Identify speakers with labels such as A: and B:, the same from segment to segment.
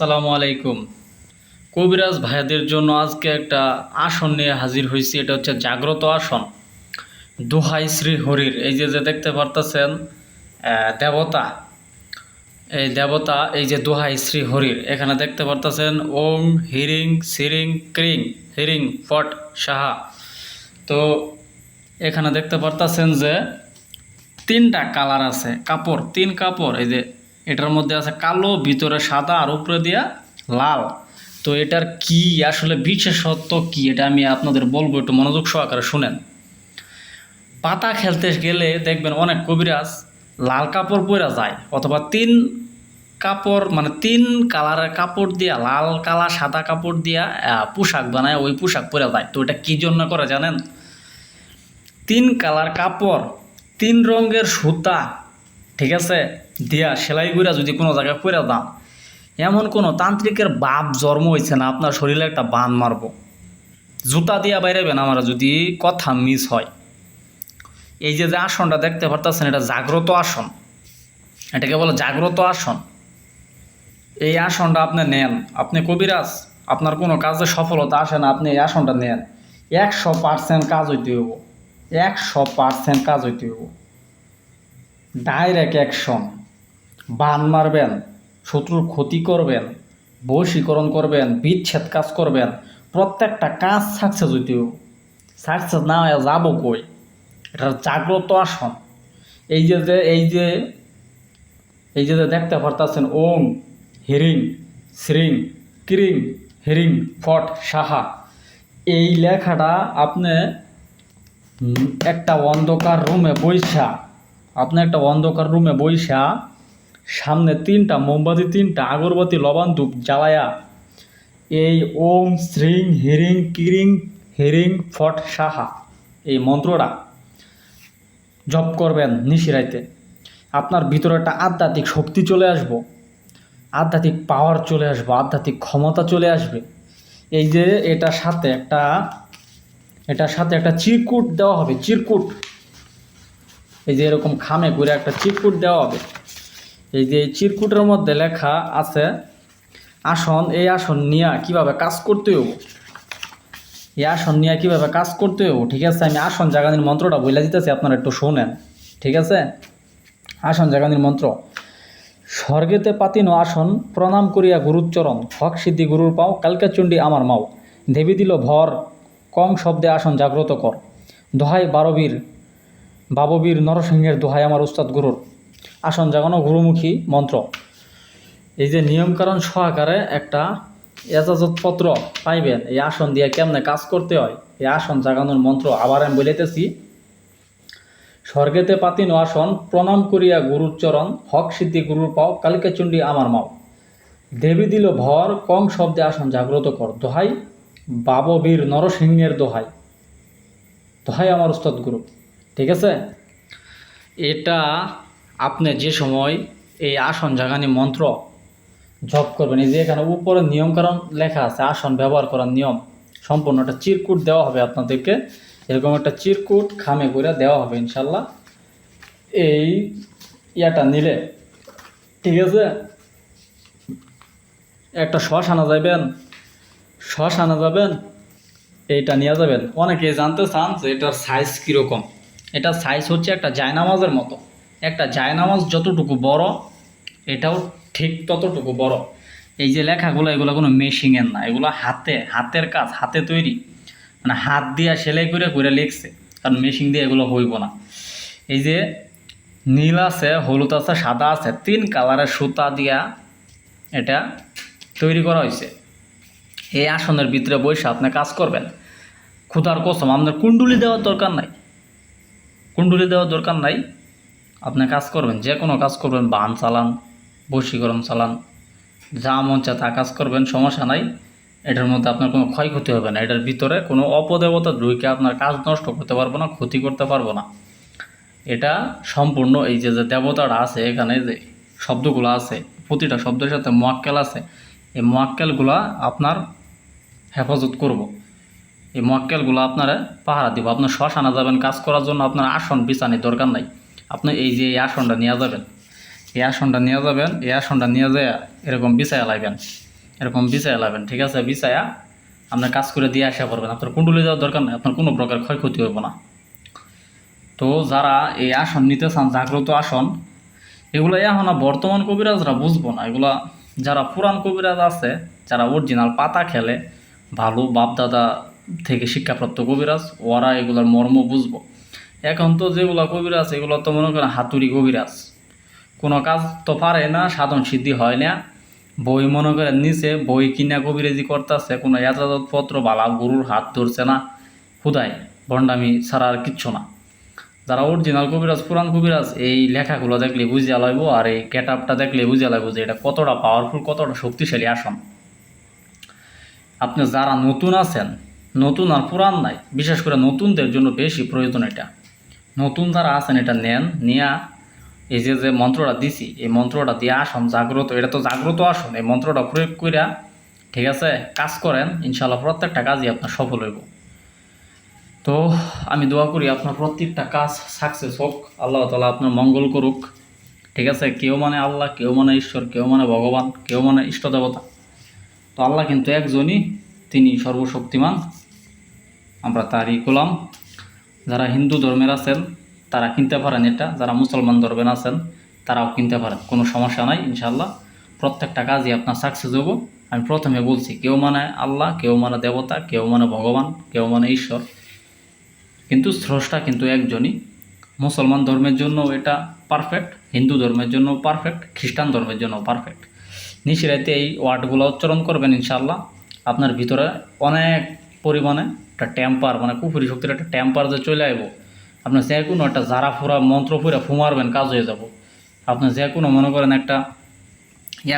A: আসসালামু আলাইকুম। কবিরাজ ভাইয়াদের জন্য আজকে একটা আসন নিয়ে হাজির হয়েছি। এটা হচ্ছে জাগ্রত আসন, দোহাই শ্রী হরির। এই যে যে দেখতে পারতেছেন দেবতা, এই দেবতা, এই যে দোহাই শ্রী হরির, এখানে দেখতে পারতেছেন ওং হিরিং সিরিং ক্রিং হিরিং ফট সাহা। তো এখানে দেখতে পারতেছেন যে তিনটা কালার আছে, কাপড়, তিন কাপড়। এই যে এটার মধ্যে আছে কালো, ভিতরে সাদা, আর উপরে দিয়া লাল। তো এটার কি আসলে বিশেষত্ব কি, এটা আমি আপনাদের বলবো, একটু মনোযোগ সহকারে শুনেন। পাতা খেলতে গেলে দেখবেন অনেক কবিরাজ লাল কাপড় পরে যায়, অথবা তিন কাপড় মানে তিন কালারের কাপড় দিয়া, লাল কালা সাদা কাপড় দিয়া পোশাক বানায়, ওই পোশাক পরে যায়। তো এটা কি জন্য করে জানেন? তিন কালার কাপড়, তিন রঙের সুতা, ঠিক আছে, দিয়া সেলাই করে যদি কোনো জায়গায় পরে দাও, এমন কোনো তান্ত্রিকের বাপ জন্ম হয়েছে না আপনার শরীরে একটা বান মারবো, জুতা দিয়া বাইরেবেন আমার যদি কথা মিস হয়। এই যে যে আসনটা দেখতে পারতেছেন, এটা জাগ্রত আসন, এটাকে বলে জাগ্রত আসন। এই আসনটা আপনি নেন, আপনি কবিরাজ, আপনার কোনো কাজে সফলতা আসে না, আপনি এই আসনটা নেন, 100% কাজ হইতে হইব, 100% কাজ হইতে হইব। ডাইরেক্ট অ্যাকশন, বান মারবেন, শত্রুর ক্ষতি করবেন, বশীকরণ করবেন, বিচ্ছেদ কাজ করবেন, প্রত্যেকটা কাজ সাকসেস হইতে হইব। সাকসেস না হয়ে যাবো কই? এটা জাগ্রত আসন। এই যে যে এই যে এই যে দেখতে পারতেছেন ওং হিরিং শ্রিং ক্রিং হিরিং ফট সাহা, এই লেখাটা আপনি একটা অন্ধকার রুমে বইসা, সামনে তিনটা মোমবাতি, তিনটা আগরবাতি, লবণ ধূপ জ্বালায়া এই ওম শ্রিং হিরিং কিরিং হিরিং ফট সাহা এই মন্ত্রটা জপ করবেন নিশিরাইতে। আপনার ভিতরে একটা আধ্যাত্মিক শক্তি চলে আসবো, আধ্যাত্মিক পাওয়ার চলে আসবে, আধ্যাত্মিক ক্ষমতা চলে আসবে। এই যে এটার সাথে একটা চিরকুট দেওয়া হবে, চিরকুট, এই যে এরকম খামে করে একটা চিরকুট দেওয়া হবে। এই যে চিরকুটের মধ্যে লেখা আছে আসন, এই আসন নিয়ে কীভাবে কাজ করতে হবো, এই আসন নিয়ে কীভাবে কাজ করতে হবো। ঠিক আছে, আমি আসন জাগানির মন্ত্রটা বলে দিতেছি, আপনারা একটু শোনেন। ঠিক আছে, আসন জাগানির মন্ত্র: স্বর্গেতে পাতিন আসন, প্রণাম করিয়া গুরুর চরণ, হক সিদ্ধি গুরুর পাও, কালকাচণ্ডী আমার মাও, দেবী দিল ভর, কম শব্দে আসন জাগ্রত কর, দোহাই বাববীর নরসিংহের দোহাই আমার উস্তাদ গুরুর। আসন জাগানো গুরুমুখী মন্ত্র। এই যে নিয়মকানুন সহকারে একটা এজাজতপত্র পাইবেন, এই আসন দিয়ে কেমনে কাজ করতে হয়, এই আসন জাগানোর মন্ত্র আবার আমি বলিতেছি: স্বর্গেতে পাতিন আসন, প্রণাম করিয়া গুরুর চরণ, হক সিদ্ধি গুরুর পাও, কালিকাচণ্ডী আমার মাও, দেবী দিল ভর, কম শব্দে আসন জাগ্রত কর, দোহাই বাববীর নরসিংহের দোহাই, দোহাই আমার উস্তাদ গুরু। ঠিক আছে, এটা আপনি যে সময় এই আসন জাগানি মন্ত্র জপ করবেন, এই যে এখানে উপরে নিয়মকানুন লেখা আছে, আসন ব্যবহার করার নিয়ম সম্পূর্ণ একটা চিরকুট দেওয়া হবে আপনাদেরকে, এরকম একটা চিরকুট খামে করে দেওয়া হবে ইনশাল্লাহ এই ইয়াটা নিলে। ঠিক আছে, একটা শ্মশানে যাবেন, এইটা নিয়ে যাবেন। অনেকে জানতে চান যে এটার সাইজ কীরকম। এটার সাইজ হচ্ছে একটা জায়নামাজের মতো, একটা জায়নামাজ যতটুকু বড়, এটাও ঠিক ততটুকু বড়। এই যে লেখাগুলো, এগুলো কোনো মেশিনের না, এগুলো হাতের কাজ, হাতে তৈরি, মানে হাত দিয়া সেলাই করে করে লিখছে, কারণ মেশিন দিয়ে এগুলো হইব না। এই যে নীল আছে, হলুদ আছে, সাদা আছে, তিন কালারের সুতা দিয়া এটা তৈরি করা হয়েছে। এই আসনের ভিতরে বসে আপনি কাজ করবেন। খুদার কসম, আপনার কুণ্ডুলি দেওয়ার দরকার নাই, আপনি কাজ করবেন, যে কোনো কাজ করবেন, বান চালান, বশীকরণ চালান, যা মন চায় তা কাজ করবেন, সমস্যা নাই। এটার মধ্যে আপনার কোনো ক্ষয়ক্ষতি হবে না, এটার ভিতরে কোনো অপদেবতা ঢুকে আপনার কাজ নষ্ট করতে পারবো না, ক্ষতি করতে পারবো না। এটা সম্পূর্ণ এই যে যে দেবতাটা আছে, এখানে যে শব্দগুলো আছে, প্রতিটা শব্দের সাথে মোয়াক্কেল আছে, এই মোয়াক্কেলগুলো আপনার হেফাজত করব, এই মোয়াক্কেলগুলো আপনারা পাহারা দিব। আপনার শ্মশানে যাবেন কাজ করার জন্য, আপনার আসন বিছানির দরকার নাই, আপনি এই যে এই আসনটা নিয়ে যাবেন, এই আসনটা নিয়ে যায় এরকম বিছায়া লাইবেন। এরকম বিছায়া লাবেন, ঠিক আছে? বিছায়া আপনার কাজ করে দিয়ে আসা করবেন, আপনার কুণ্ডলি দেওয়ার দরকার নেই, আপনার কোনো প্রকার ক্ষয়ক্ষতি হইব না। তো যারা এই আসন নিতে চান, জাগ্রত আসন, এগুলো এখন বর্তমান কবিরাজরা বুঝবো না, এগুলা যারা পুরান কবিরাজ আছে, যারা অরিজিনাল পাতা খেলে, ভালো বাপদাদা থেকে শিক্ষাপ্রাপ্ত কবিরাজ, ওরা এগুলার মর্ম বুঝবো। এখন তো যেগুলো কবিরাজ, এগুলো তো মনে করেন হাতুড়ি কবিরাজ, কোনো কাজ তো পারে না, সাধন সিদ্ধি হয় না, বই মনে করেন নিচে বই কিনা কবিরাজি করতেছে, কোনো এজাজতপত্র বালা গুরুর হাত ধরছে না, হুদায় ভণ্ডামি ছাড়া আর কিচ্ছু না। যারা অরিজিনাল কবিরাজ, পুরান কবিরাজ, এই লেখাগুলো দেখলে বুঝিয়া লাগবো, আর এই গেট আপটা দেখলে বুঝিয়া লাগবো যে এটা কতটা পাওয়ারফুল, কতটা শক্তিশালী আসন। আপনি যারা নতুন আছেন, নতুন আর পুরান নাই, বিশেষ করে নতুনদের জন্য বেশি প্রয়োজন এটা। নতুন যারা আছেন এটা নেন, নিয়া এই যে মন্ত্রটা দিছি, এই মন্ত্রটা দিয়ে আসন জাগ্রত, এটা তো জাগ্রত আসন, এই মন্ত্রটা প্রয়োগ কইরা, ঠিক আছে, কাজ করেন, ইনশাল্লাহ প্রত্যেকটা কাজই আপনার সফল হইব। তো আমি দোয়া করি আপনার প্রত্যেকটা কাজ সাকসেস হোক, আল্লাহ তাআলা আপনার মঙ্গল করুক, ঠিক আছে? কেউ মানে আল্লাহ, কেউ মানে ঈশ্বর, কেউ মানে ভগবান, কেউ মানে ইষ্ট দেবতা। তো আল্লাহ কিন্তু একজনই, তিনি সর্বশক্তিমান, আমরা তারই গোলাম। যারা হিন্দু ধর্মের আছেন তারা কিনতে পারেন এটা, যারা মুসলমান ধর্মের আছেন তারাও কিনতে পারেন, কোনো সমস্যা নাই। ইনশাল্লাহ প্রত্যেকটা কাজই আপনার সাকসেস হবো। আমি প্রথমে বলছি, কেউ মানে আল্লাহ, কেউ মানে দেবতা, কেউ মানে ভগবান, কেউ মানে ঈশ্বর, কিন্তু স্রষ্টা কিন্তু একজনই। মুসলমান ধর্মের জন্য এটা পারফেক্ট, হিন্দু ধর্মের জন্য পারফেক্ট, খ্রিস্টান ধর্মের জন্য পারফেক্ট। নিশিরাইতে এই ওয়ার্ডগুলো উচ্চারণ করবেন, ইনশাল্লাহ আপনার ভিতরে অনেক পরিমাণে একটা টেম্পার, মানে কুফুরি শক্তির একটা টেম্পার যে চলে আসবো। আপনার যে কোনো একটা জারা ফুরা মন্ত্র ফুরা ফুমারবেন, কাজ হয়ে যাব। আপনার যে কোনো মনে করেন একটা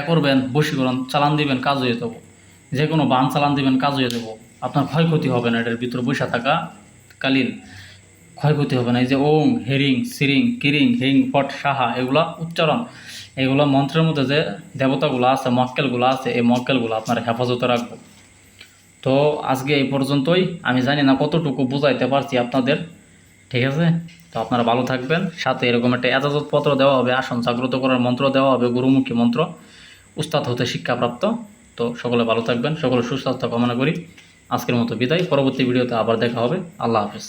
A: করবেন, বশীকরণ চালান দিবেন, কাজ হয়ে যাব। যে কোনো বান চালান দিবেন, কাজ হয়ে যাব। আপনার ক্ষয়ক্ষতি হবে না, এটার ভিতরে বসে থাকা কালীন ক্ষয়ক্ষতি হবে না। এই যে ওং, হেরিং, সিরিং, কিরিং, হিং, ফট, সাহা, এগুলা উচ্চারণ, এগুলো মন্ত্রের মধ্যে যে দেবতাগুলো আছে, মক্কেলগুলো আছে, এই মক্কেলগুলো আপনার হেফাজতে রাখবো। তো আজকে এই পর্যন্তই। আমি জানি না কতটুকু বুঝাইতে পারছি আপনাদের, ঠিক আছে? তো আপনারা ভালো থাকবেন। সাথে এরকম একটা এজাজতপত্র দেওয়া হবে, আসন জাগ্রত করার মন্ত্র দেওয়া হবে, গুরুমুখী মন্ত্র, উস্তাদ হতে শিক্ষাপ্রাপ্ত। তো সকলে ভালো থাকবেন, সকলে সুস্বাস্থ্য কামনা করি। আজকের মতো বিদায়, পরবর্তী ভিডিওতে আবার দেখা হবে। আল্লাহ হাফেজ।